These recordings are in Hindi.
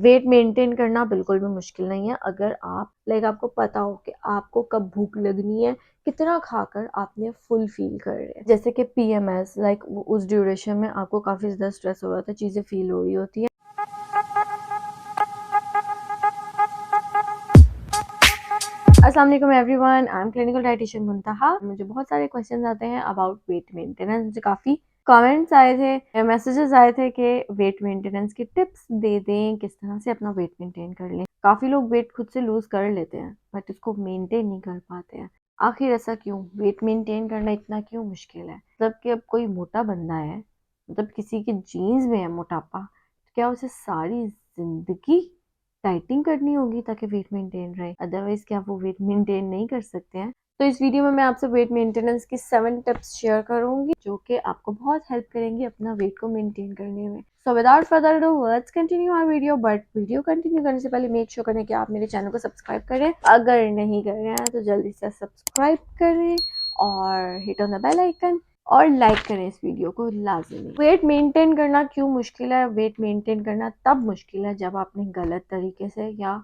वेट मेंटेन करना बिल्कुल भी मुश्किल नहीं है अगर आप आपको पता हो कि आपको कब भूख लगनी है, कितना खाकर आपने फुल फील कर रहे हैं। जैसे कि पीएमएस उस ड्यूरेशन में आपको काफी ज्यादा स्ट्रेस हो रहा था, चीजें फील हो रही होती है। अस्सलाम वालेकुम everyone, I am clinical dietitian Muntaha. मुझे बहुत सारे क्वेश्चंस आते हैं अबाउट वेट मेंटेनेंस। मुझे काफ़ी कमेंट्स आए थे, मैसेजेस आए थे कि वेट मेंटेनेंस की टिप्स दे दें, किस तरह से अपना वेट मेंटेन कर लें। काफ़ी लोग वेट खुद से लूज कर लेते हैं बट उसको मेंटेन नहीं कर पाते हैं। आखिर ऐसा क्यों? वेट मेंटेन करना इतना क्यों मुश्किल है? मतलब कि अब कोई मोटा बंदा है, मतलब किसी के जीन्स में है मोटापा, तो क्या उसे सारी जिंदगी डाइटिंग करनी होगी ताकि वेट मेंटेन रहे? अदरवाइज क्या वो वेट मेंटेन नहीं कर सकते हैं? तो इस वीडियो में मैं आपसे वेट मेंटेनेंस की 7 टिप्स शेयर करूंगी जो कि आपको बहुत हेल्प करेंगी अपना वेट को मेंटेन करने में। So without further ado let's continue our video. But video continue करने से पहले मेक श्योर करें कि आप मेरे चैनल को सब्सक्राइब करें। अगर नहीं कर रहे हैं तो जल्दी से सब्सक्राइब करें और hit on the bell icon और लाइक करें इस वीडियो को लाजमी। वेट मेंटेन करना क्यों मुश्किल है? वेट मेंटेन करना तब मुश्किल है जब आपने गलत तरीके से या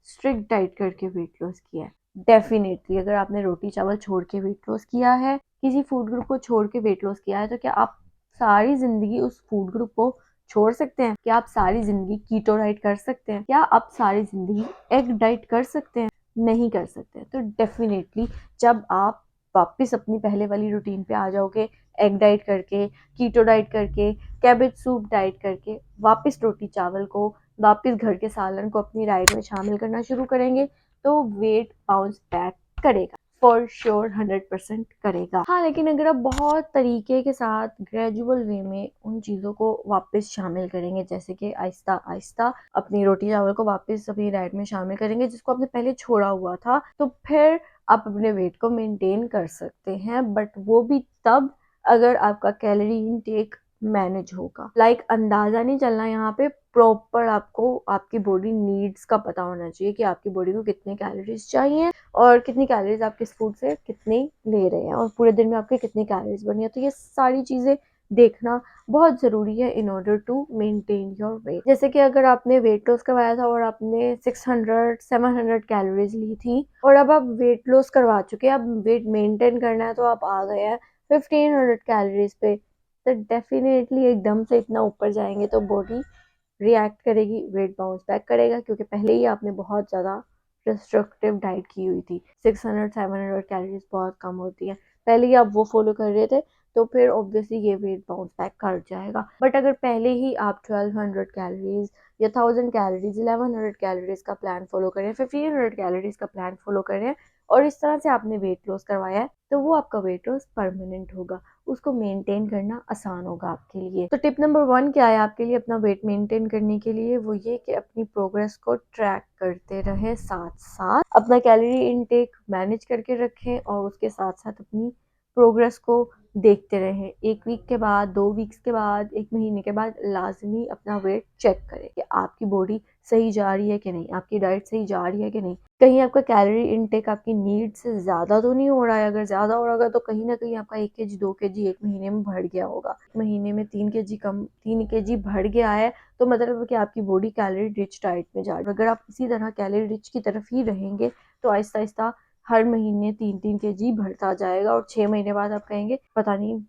स्ट्रिक्ट डाइट करके वेट लॉस किया है। डेफिनेटली अगर आपने रोटी चावल छोड़ के वेट लॉस किया है, किसी फूड ग्रुप को छोड़ के वेट लॉस किया है, तो क्या आप सारी जिंदगी उस फूड ग्रुप को छोड़ सकते हैं? क्या आप सारी जिंदगी कीटो डाइट कर सकते हैं? क्या आप सारी जिंदगी एग डाइट कर सकते हैं? नहीं कर सकते। तो डेफिनेटली जब आप वापस अपनी पहले वाली रूटीन पे आ जाओगे, एग डाइट करके, कीटो डाइट करके, कैबेज सूप डाइट करके, वापस रोटी चावल को, वापस घर के सालन को अपनी डाइट में शामिल करना शुरू करेंगे, तो वेट बाउंस बैक करेगा, फॉर श्योर 100% करेगा। हाँ, लेकिन अगर आप बहुत तरीके के साथ ग्रेजुअल वे में उन चीज़ों को वापस शामिल करेंगे, जैसे कि आहिस्ता आहिस्ता अपनी रोटी चावल को वापस अपनी डाइट में शामिल करेंगे जिसको आपने पहले छोड़ा हुआ था, तो फिर आप अपने वेट को मेंटेन कर सकते हैं। बट वो भी तब अगर आपका कैलोरी इनटेक मैनेज होगा। अंदाजा नहीं चलना, यहाँ पे प्रॉपर आपको आपकी बॉडी नीड्स का पता होना चाहिए कि आपकी बॉडी को कितने कैलोरीज चाहिए और कितनी कैलोरीज आप किस फूड से कितनी ले रहे हैं और पूरे दिन में आपके कितनी कैलोरीज बनी है। तो ये सारी चीजें देखना बहुत जरूरी है in order to maintain your weight. जैसे कि अगर आपने वेट लॉस करवाया था और आपने 600-700 कैलोरीज ली थी और अब आप वेट लॉस करवा चुके हैं, अब वेट मेंटेन करना है, तो आप आ गए हैं 1500 कैलोरीज पे, तो डेफिनेटली एकदम से इतना ऊपर जाएंगे तो बॉडी रिएक्ट करेगी, वेट बाउंस बैक करेगा, क्योंकि पहले ही आपने बहुत ज़्यादा रिस्ट्रिक्टिव डाइट की हुई थी। 600-700 कैलोरीज बहुत कम होती है, पहले ही आप वो फॉलो कर रहे थे, तो फिर ऑब्वियसली ये वेट बाउंस बैक कर जाएगा। बट अगर पहले ही आप 1200 कैलोरीज या 1000 कैलोरीज, 1100 कैलोरीज का प्लान फॉलो करें, 1500 कैलोरीज का प्लान फॉलो करें और इस तरह से आपने वेट लॉस करवाया है, तो वो आपका वेट लॉस परमानेंट होगा, उसको मेंटेन करना आसान होगा आपके लिए। तो टिप नंबर 1 क्या है आपके लिए अपना वेट मेंटेन करने के लिए? वो ये कि अपनी प्रोग्रेस को ट्रैक करते रहें, साथ साथ अपना कैलोरी इनटेक मैनेज करके रखें और उसके साथ साथ अपनी प्रोग्रेस को देखते रहें। 1 वीक के बाद, 2 वीक्स के बाद, 1 महीने के बाद लाजमी अपना वेट चेक करें कि आपकी बॉडी सही जा रही है कि नहीं, आपकी डाइट सही जा रही है कि नहीं, कहीं आपका कैलोरी इनटेक आपकी नीड से ज़्यादा तो नहीं हो रहा है। अगर ज़्यादा हो रहा होगा तो कहीं ना कहीं आपका 1 kg 2 kg 1 महीने में बढ़ गया होगा। महीने में 3 kg कम, 3 kg बढ़ गया है, तो मतलब कि आपकी बॉडी कैलोरी रिच डाइट में जा रही है। अगर आप इसी तरह कैलोरी रिच की तरफ ही रहेंगे तो आहिस्ता आहिस्ता हर महीने 3-3 kg बढ़ता जाएगा और 6 महीने बाद आप कहेंगे पता नहीं,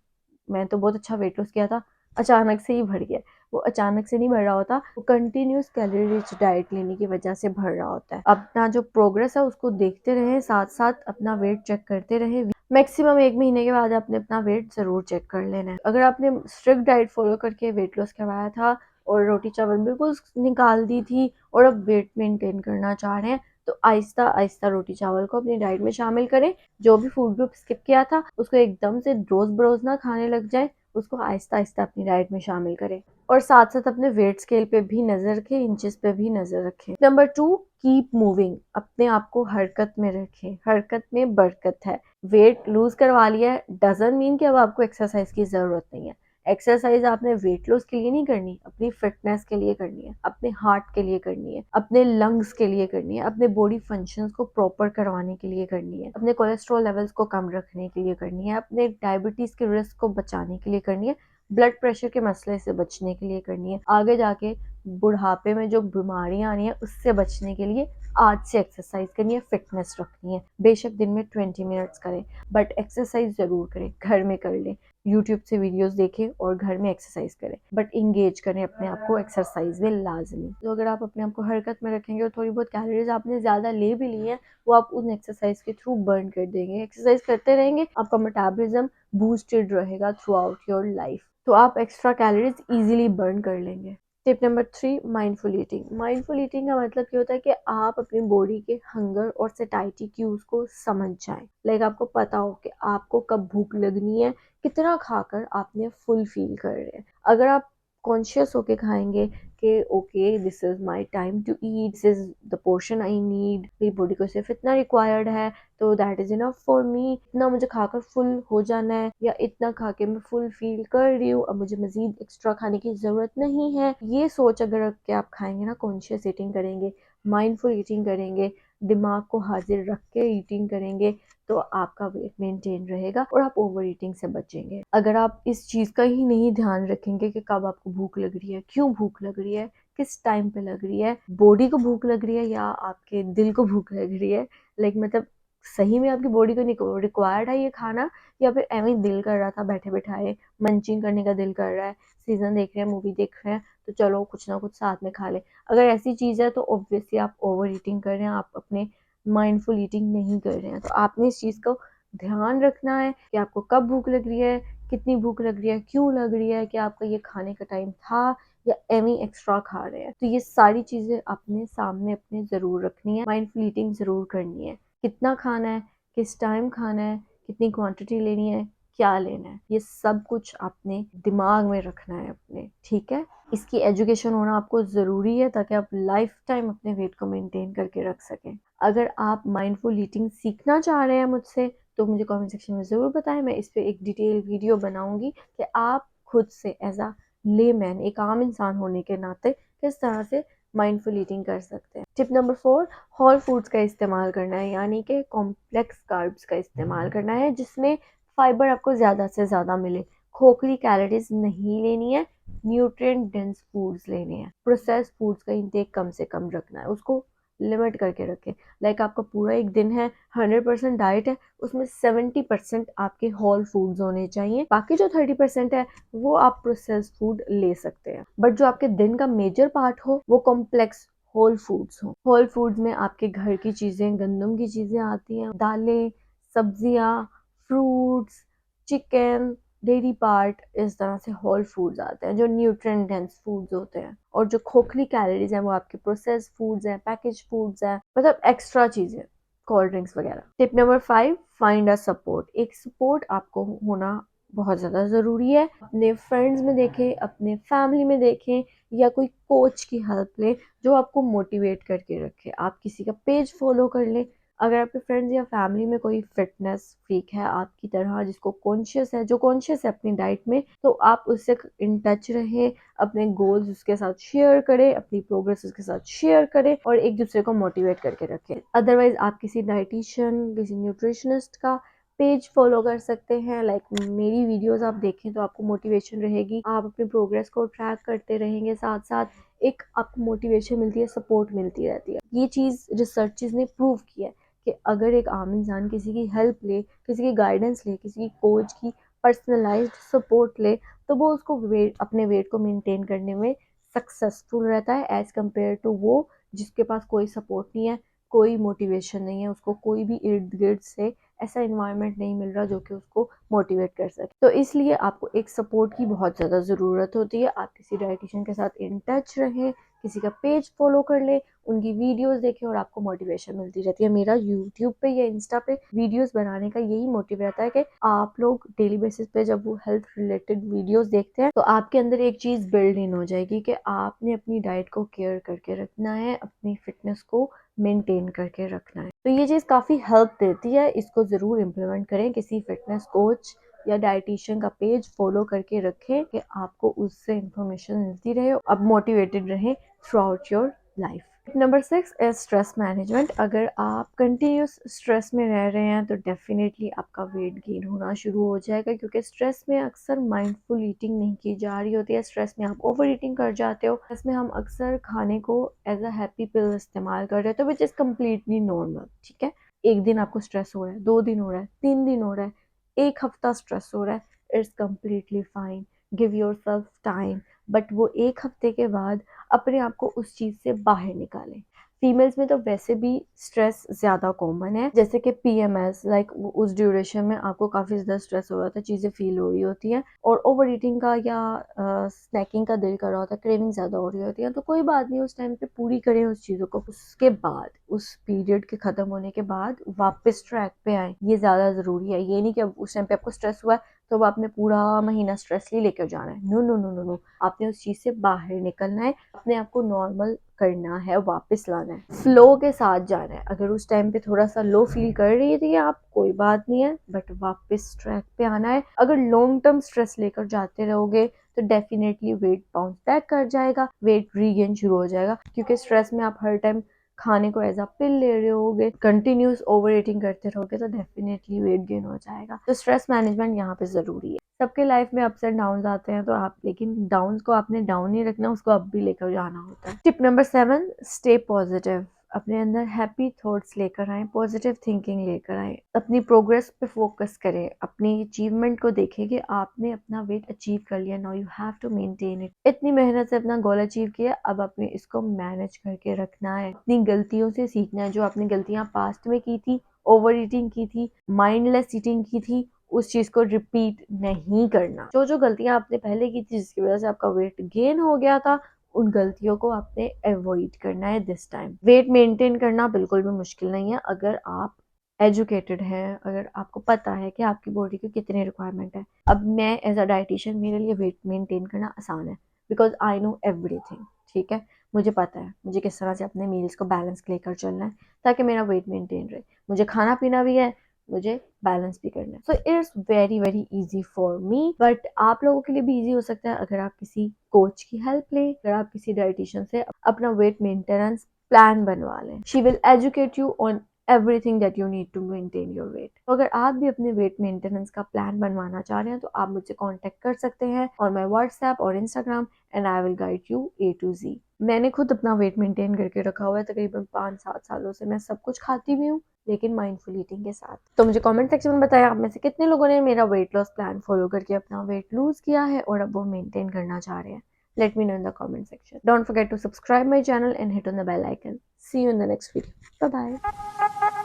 मैं तो बहुत अच्छा वेट लॉस किया था, अचानक से ही बढ़ गया। वो अचानक से नहीं बढ़ रहा होता, वो कंटिन्यूस कैलोरी रिच डाइट लेने की वजह से बढ़ रहा होता है। अपना जो प्रोग्रेस है उसको देखते रहे, साथ साथ अपना वेट चेक करते रहे। मैक्सिमम 1 महीने के बाद आपने अपना वेट जरूर चेक कर लेना है। अगर आपने स्ट्रिक्ट डाइट फॉलो करके वेट लॉस करवाया था और रोटी चावल बिल्कुल निकाल दी थी और अब वेट मेंटेन करना चाह रहे हैं, तो आहिस्ता आहिस्ता रोटी चावल को अपनी डाइट में शामिल करें। जो भी फूड ग्रुप स्किप किया था उसको एकदम से रोज बरोज ना खाने लग जाए, उसको आहिस्ता आहिस्ता अपनी डाइट में शामिल करें और साथ साथ अपने वेट स्केल पे भी नजर रखें, इंचेस पे भी नजर रखें। Number 2, keep moving. अपने आप को हरकत में रखें, हरकत में बरकत है। वेट लूज करवा लिया है डजंट मीन कि अब आपको एक्सरसाइज की जरूरत नहीं है। एक्सरसाइज आपने वेट लॉस के लिए नहीं करनी, अपनी फिटनेस के लिए करनी है, अपने हार्ट के लिए करनी है, अपने लंग्स के लिए करनी है, अपने बॉडी फंक्शंस को प्रॉपर करवाने के लिए करनी है, अपने कोलेस्ट्रॉल लेवल्स को कम रखने के लिए करनी है, अपने डायबिटीज के रिस्क को बचाने के लिए करनी है, ब्लड प्रेशर के मसले से बचने के लिए करनी है, आगे जाके बुढ़ापे में जो बीमारियां आनी है उससे बचने के लिए आज से एक्सरसाइज करनी है, फिटनेस रखनी है। बेशक दिन में 20 मिनट्स करें, बट एक्सरसाइज जरूर करें, घर में कर लें, यूट्यूब से वीडियोस देखें और घर में एक्सरसाइज करें, बट इंगेज करें अपने आप को एक्सरसाइज में लाजमी। तो अगर आप अपने आप को हरकत में रखेंगे और थोड़ी बहुत कैलोरीज आपने ज़्यादा ले भी ली है, वो आप उन एक्सरसाइज के थ्रू बर्न कर देंगे। एक्सरसाइज करते रहेंगे, आपका मेटाबॉलिज्म बूस्टेड रहेगा थ्रू आउट योर लाइफ, तो आप एक्स्ट्रा कैलोरीज इजीली बर्न कर लेंगे। Tip number 3, mindful eating. Mindful eating का मतलब ये होता है कि आप अपनी बॉडी के हंगर और सैटिस्फैक्शन क्यूज को समझ जाएं। लाइक आपको पता हो कि आपको कब भूख लगनी है, कितना खाकर आपने फुल फील कर रहे हैं। अगर आप कॉन्शियस होके खाएंगे कि okay this is my time to eat, this is the portion I need, मेरी बॉडी को सिर्फ इतना रिक्वायर्ड है, तो that is enough for me, इतना मुझे खाकर फुल हो जाना है, या इतना खा के मैं फुल फील कर रही हूँ, अब मुझे मजीद एक्स्ट्रा खाने की जरूरत नहीं है। ये सोच अगर रख के आप खाएंगे ना, कॉन्शियस ईटिंग करेंगे, माइंडफुल ईटिंग करेंगे, दिमाग को हाजिर रख के ईटिंग करेंगे, तो आपका वेट मेंटेन रहेगा और आप ओवर ईटिंग से बचेंगे। अगर आप इस चीज का ही नहीं ध्यान रखेंगे कि कब आपको भूख लग रही है, क्यों भूख लग रही है, किस टाइम पे लग रही है, बॉडी को भूख लग रही है या आपके दिल को भूख लग रही है, लाइक मतलब सही में आपकी बॉडी को रिक्वायर्ड है ये खाना, या फिर एवं ही दिल कर रहा था बैठे बैठाए, मंचिंग करने का दिल कर रहा है, सीजन देख रहे हैं, मूवी देख रहे हैं, तो चलो कुछ ना कुछ साथ में खा ले। अगर ऐसी चीज है तो ऑब्वियसली आप ओवर ईटिंग कर रहे हैं, आप अपने माइंडफुल ईटिंग नहीं कर रहे हैं। तो आपने इस चीज को ध्यान रखना है कि आपको कब भूख लग रही है, कितनी भूख लग रही है, क्यों लग रही है, कि आपका ये खाने का टाइम था या एवी एक्स्ट्रा खा रहे हैं। तो ये सारी चीजें अपने सामने अपने जरूर रखनी है, माइंडफुल ईटिंग जरूर करनी है। कितना खाना है, किस टाइम खाना है, कितनी क्वांटिटी लेनी है, क्या लेना है, ये सब कुछ आपने दिमाग में रखना है अपने, ठीक है। इसकी एजुकेशन होना आपको ज़रूरी है ताकि आप लाइफ टाइम अपने वेट को मेंटेन करके रख सकें। अगर आप माइंडफुल ईटिंग सीखना चाह रहे हैं मुझसे, तो मुझे कमेंट सेक्शन में ज़रूर बताएं, मैं इस पर एक डिटेल वीडियो बनाऊंगी कि आप खुद से एज अ लेमैन, एक आम इंसान होने के नाते, किस तरह से माइंडफुल ईटिंग कर सकते हैं। टिप नंबर 4, होल फूड्स का इस्तेमाल करना है, यानी कि कॉम्प्लेक्स कार्ब्स का इस्तेमाल करना है, जिसमें फाइबर आपको ज़्यादा से ज़्यादा मिले। खोखली कैलोरीज नहीं लेनी है, न्यूट्रिएंट डेंस फूड्स लेने हैं। प्रोसेस फूड्स का इंटेक कम से कम रखना है, उसको लिमिट करके रखें। लाइक आपका पूरा एक दिन है, 100% डाइट है, उसमें 70% आपके होल फूड्स होने चाहिए, बाकी जो 30% है वो आप प्रोसेस फूड ले सकते हैं। बट जो आपके दिन का मेजर पार्ट हो वो कॉम्प्लेक्स होल फूड्स हो। होल फूड्स में आपके घर की चीजें, गंदम की चीजें आती हैं, दालें, सब्जियां, फ्रूट्स, चिकन, डेयरी पार्ट, इस तरह से होल फूड्स आते हैं जो न्यूट्रिएंट डेंस फूड्स होते हैं। और जो खोखली कैलोरीज हैं वो आपके प्रोसेस्ड फूड्स हैं, पैकेज फूड्स हैं, मतलब एक्स्ट्रा चीजें, कोल्ड ड्रिंक्स वगैरह। Tip number 5, find a support. एक सपोर्ट आपको होना बहुत ज़्यादा ज़रूरी है। अपने फ्रेंड्स में देखें, अपने फैमिली में देखें, या कोई कोच की हेल्प लें जो आपको मोटिवेट करके रखे। आप किसी का पेज फॉलो कर लें। अगर आपके फ्रेंड्स या फैमिली में कोई फिटनेस फ्रीक है आपकी तरह, जिसको कॉन्शियस है, जो कॉन्शियस है अपनी डाइट में, तो आप उससे इन टच रहें, अपने गोल्स उसके साथ शेयर करें, अपनी प्रोग्रेस उसके साथ शेयर करें और एक दूसरे को मोटिवेट करके रखें। अदरवाइज आप किसी डाइटिशियन, किसी न्यूट्रिशनिस्ट का पेज फॉलो कर सकते हैं। लाइक मेरी वीडियोस आप देखें तो आपको मोटिवेशन रहेगी, आप अपनी प्रोग्रेस को ट्रैक करते रहेंगे, साथ साथ एक आपको मोटिवेशन मिलती है, सपोर्ट मिलती रहती है। ये चीज़ रिसर्चेस ने प्रूव की है कि अगर एक आम इंसान किसी की हेल्प ले, किसी की गाइडेंस ले, किसी की कोच की पर्सनलाइज्ड सपोर्ट ले, तो वो उसको अपने वेट को मेंटेन करने में सक्सेसफुल रहता है, एज कम्पेयर टू वो जिसके पास कोई सपोर्ट नहीं है, कोई मोटिवेशन नहीं है, उसको कोई भी इर्द गिर्द से ऐसा इन्वायरमेंट नहीं मिल रहा जो कि उसको मोटिवेट कर सके। तो इसलिए आपको एक सपोर्ट की बहुत ज़्यादा ज़रूरत होती है। आप किसी डाइटिशियन के साथ इन टच रहें, किसी का पेज फॉलो कर ले, उनकी वीडियोस देखें और आपको मोटिवेशन मिलती रहती है। मेरा यूट्यूब पे या इंस्टा पे वीडियोस बनाने का यही मोटिव रहता है कि आप लोग डेली बेसिस पे जब वो हेल्थ रिलेटेड वीडियोस देखते हैं तो आपके अंदर एक चीज़ बिल्ड इन हो जाएगी कि आपने अपनी डाइट को केयर करके रखना है, अपनी फिटनेस को मेंटेन करके रखना है। तो ये चीज़ काफ़ी हेल्प देती है, इसको ज़रूर इम्प्लीमेंट करें। किसी फिटनेस कोच या डाइटिशियन का पेज फॉलो करके रखें कि आपको उससे इंफॉर्मेशन मिलती रहे, अब मोटिवेटेड रहें through out your life. Number 6 is stress management. अगर आप कंटिन्यूस स्ट्रेस में रह रहे हैं तो डेफिनेटली आपका वेट गेन होना शुरू हो जाएगा, क्योंकि स्ट्रेस में अक्सर माइंडफुल ईटिंग नहीं की जा रही होती है। स्ट्रेस में आप ओवर ईटिंग कर जाते हो। स्ट्रेस में हम अक्सर खाने को एज अ हैप्पी पिल इस्तेमाल कर रहे हो, विच इज़ कम्प्लीटली नॉर्मल। ठीक है, एक दिन आपको स्ट्रेस हो रहा है, 2 दिन हो रहा है, 3 दिन हो रहा है, 1 हफ्ता स्ट्रेस हो रहा है, it's completely fine. Give your self time, but वो 1 हफ्ते के बाद अपने आप को उस चीज़ से बाहर निकालें। फीमेल्स में तो वैसे भी स्ट्रेस ज़्यादा कॉमन है, जैसे कि पीएमएस, लाइक उस ड्यूरेशन में आपको काफ़ी ज़्यादा स्ट्रेस हो रहा होता है, चीज़ें फील हो रही होती हैं, और ओवर ईटिंग का या स्नैकिंग का दिल कर रहा होता है, क्रेविंग ज़्यादा हो रही होती है, तो कोई बात नहीं, उस टाइम पे पूरी करें उस चीज़ों को। उसके बाद उस पीरियड के ख़त्म होने के बाद वापस ट्रैक पे आए, ये ज़्यादा ज़रूरी है। ये नहीं कि अब उस टाइम पे आपको स्ट्रेस हुआ है तो अब आपने पूरा महीना स्ट्रेस ही लेकर जाना है। No no no no no, आपने उस चीज़ से बाहर निकलना है, अपने आप को नॉर्मल करना है, वापस लाना है, फ्लो के साथ जाना है। अगर उस टाइम पे थोड़ा सा लो फील कर रही थी आप, कोई बात नहीं है, बट वापस ट्रैक पे आना है। अगर लॉन्ग टर्म स्ट्रेस लेकर जाते रहोगे तो डेफिनेटली वेट बाउंस बैक कर जाएगा, वेट रीगेन शुरू हो जाएगा, क्योंकि स्ट्रेस में आप हर टाइम खाने को एज अ पिल ले रहे होगे, कंटिन्यूस ओवर ईटिंग करते रहोगे, तो डेफिनेटली वेट गेन हो जाएगा। तो स्ट्रेस मैनेजमेंट यहाँ पे ज़रूरी है। सबके लाइफ में अप्स एंड डाउन आते हैं, तो आप, लेकिन डाउन्स को आपने डाउन नहीं रखना, उसको अप भी लेकर जाना होता है। Tip number 7, stay positive. अपने अंदर हैप्पी थॉट्स लेकर आए, पॉजिटिव थिंकिंग लेकर आए, अपनी प्रोग्रेस पे फोकस करें, अपनी अचीवमेंट को देखें कि आपने अपना वेट अचीव कर लिया, now you have to maintain it. इतनी मेहनत से अपना गोल अचीव किया, अब आपने इसको मैनेज करके रखना है, अपनी गलतियों से सीखना है। जो आपने गलतियां पास्ट में की थी, ओवर ईटिंग की थी, माइंडलेस ईटिंग की थी, उस चीज को रिपीट नहीं करना। जो जो गलतियां आपने पहले की थी जिसकी वजह से आपका वेट गेन हो गया था, उन गलतियों को आपने अवॉइड करना है दिस टाइम। वेट मेंटेन करना बिल्कुल भी मुश्किल नहीं है, अगर आप एजुकेटेड है, अगर आपको पता है कि आपकी बॉडी की कितनी रिक्वायरमेंट है। अब मैं एज अ डाइटिशियन, मेरे लिए वेट मेंटेन करना आसान है, बिकॉज आई नो एवरीथिंग। ठीक है, मुझे पता है मुझे किस तरह से अपने मील्स को बैलेंस लेकर चलना है ताकि मेरा वेट मेंटेन रहे। मुझे खाना पीना भी है, मुझे बैलेंस भी करना है। So it's very very easy for me, but आप लोगों के लिए भी इजी हो सकता है अगर आप किसी कोच की हेल्प लें, अगर आप किसी डाइटिशियन से अपना वेट मेंटेनेंस प्लान बनवा लें। She will educate you on everything that you need to maintain your weight. तो अगर आप भी अपने वेट मेंटेनेंस का प्लान बनवाना चाह रहे हैं तो आप मुझसे कांटेक्ट कर सकते हैं और माय व्हाट्सएप और Instagram, and I will guide you A to Z. मैंने खुद अपना वेट मेंटेन करके रखा हुआ है, तकरीबन 5-7 सालों से। मैं सब कुछ खाती भी हूँ, लेकिन माइंडफुल ईटिंग के साथ। तो मुझे कमेंट सेक्शन में बताया आप में से कितने लोगों ने मेरा वेट लॉस प्लान फॉलो करके अपना वेट लूज किया है और अब वो मेंटेन करना चाह रहे हैं। Let me know in the comment section. Don't forget to subscribe my channel and hit on the bell icon. See you in the next video. Bye bye.